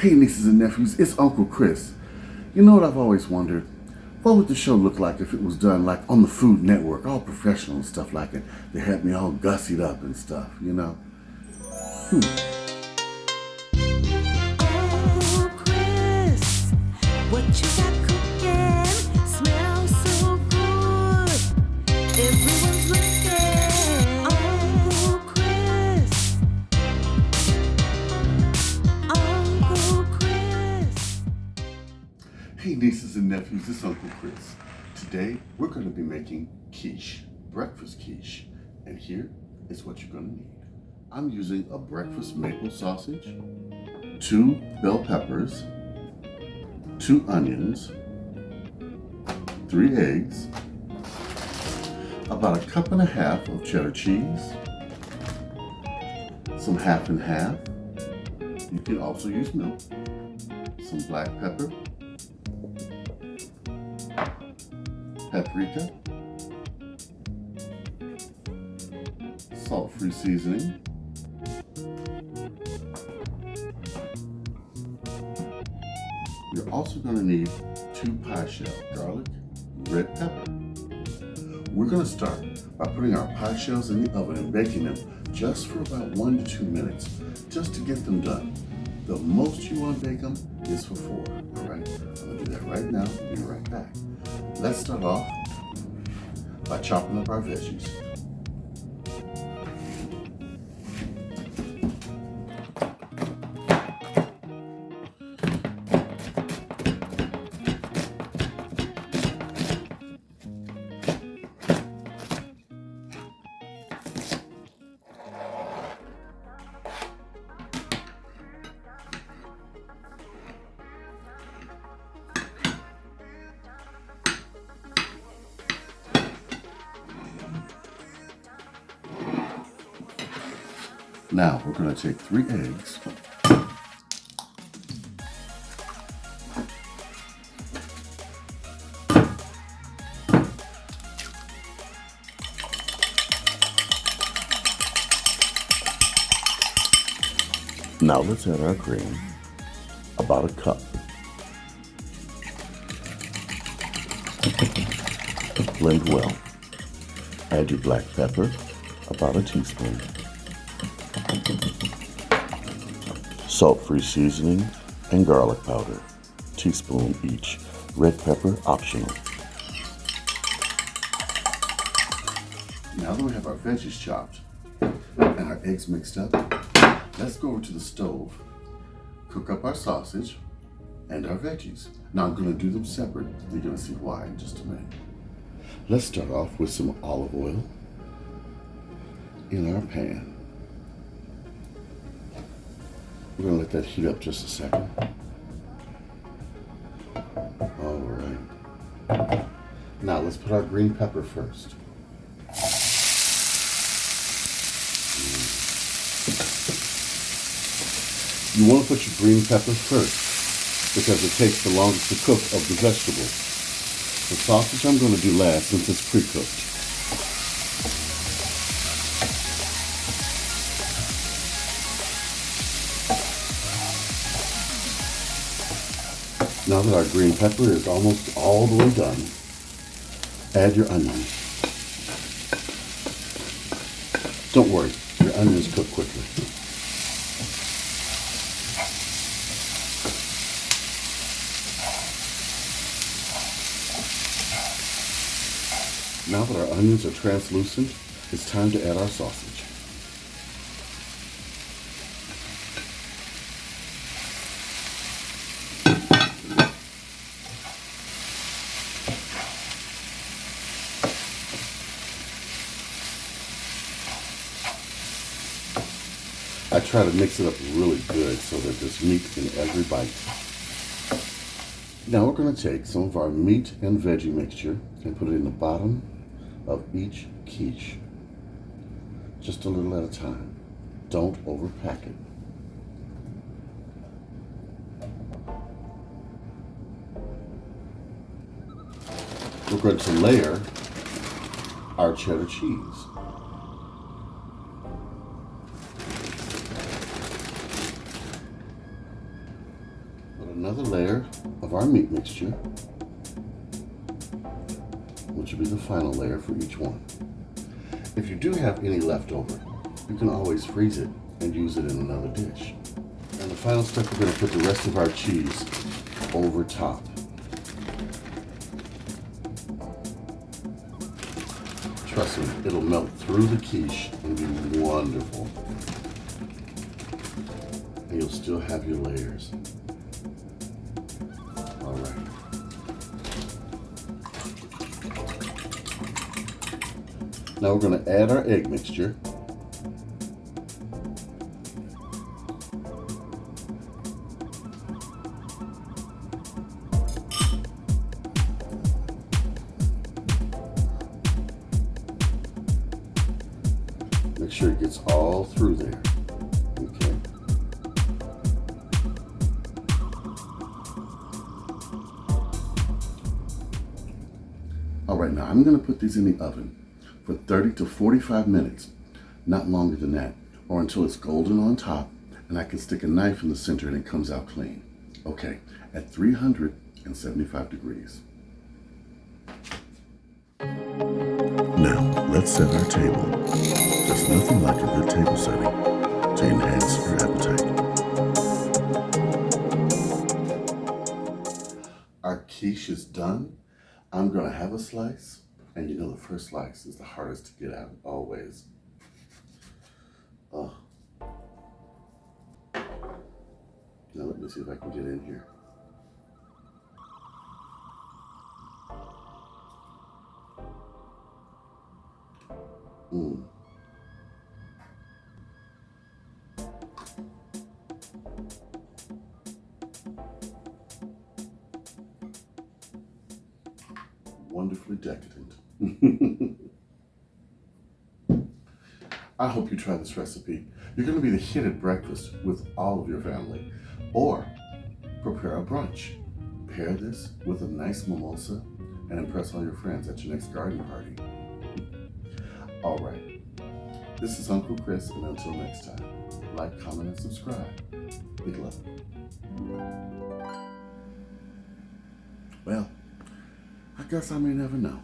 Hey nieces and nephews, it's Uncle Chris. You know what I've always wondered? What would the show look like if it was done like on the Food Network, all professional and stuff like it? They had me all gussied up and stuff, you know? Oh, Chris, what you got cooking smells so good. Everyone's looking. Uncle Chris. Uncle Chris. Hey nieces and nephews, it's Uncle Chris. Today we're going to be making quiche, breakfast quiche. And here is what you're going to need. I'm using a breakfast maple sausage, 2 bell peppers, 2 onions, 3 eggs, about 1.5 cups of cheddar cheese, some half and half. You can also use milk, some black pepper, paprika, salt-free seasoning, you're also going to need 2 pie shell, garlic, red pepper. We're going to start by putting our pie shells in the oven and baking them just for about 1 to 2 minutes, just to get them done. The most you want to bake them is for 4, all right? I'm going to do that right now. I'll be right back. Let's start off by chopping up our veggies. Now we're going to take 3 eggs, now let's add our cream, about 1 cup. Blend well. Add your black pepper, about 1 teaspoon. Salt-free seasoning and garlic powder, teaspoon each. Red pepper optional. Now that we have our veggies chopped and our eggs mixed up, let's go over to the stove, cook up our sausage and our veggies. Now I'm going to do them separate. You're going to see why in just a minute. Let's start off with some olive oil in our pan. We're going to let that heat up just a second. All right. Now let's put our green pepper first. You want to put your green pepper first because it takes the longest to cook of the vegetables. The sausage I'm going to do last since it's pre-cooked. Now that our green pepper is almost all the way done, add your onions. Don't worry, your onions cook quickly. Now that our onions are translucent, it's time to add our sausage. I try to mix it up really good so that there's meat in every bite. Now we're going to take some of our meat and veggie mixture and put it in the bottom of each quiche. Just a little at a time. Don't overpack it. We're going to layer our cheddar cheese. Put another layer of our meat mixture, which will be the final layer for each one. If you do have any left over, you can always freeze it and use it in another dish. And the final step, we're going to put the rest of our cheese over top. Trust me, it'll melt through the quiche and be wonderful. And you'll still have your layers. All right. Now we're going to add our egg mixture. Make sure it gets all through there. Okay. All right, now I'm going to put these in the oven for 30 to 45 minutes, not longer than that, or until it's golden on top and I can stick a knife in the center and it comes out clean. Okay, at 375 degrees. Now, let's set our table. There's nothing like a good table setting to enhance your appetite. Our quiche is done. I'm going to have a slice. And you know the first slice is the hardest to get out, always. Oh. Now let me see if I can get in here. Wonderfully decadent. I hope you try this recipe. You're going to be the hit at breakfast with all of your family. Or prepare a brunch. Pair this with a nice mimosa and impress all your friends at your next garden party. All right. This is Uncle Chris, and until next time, like, comment, and subscribe. Big love. Well, I guess I may never know.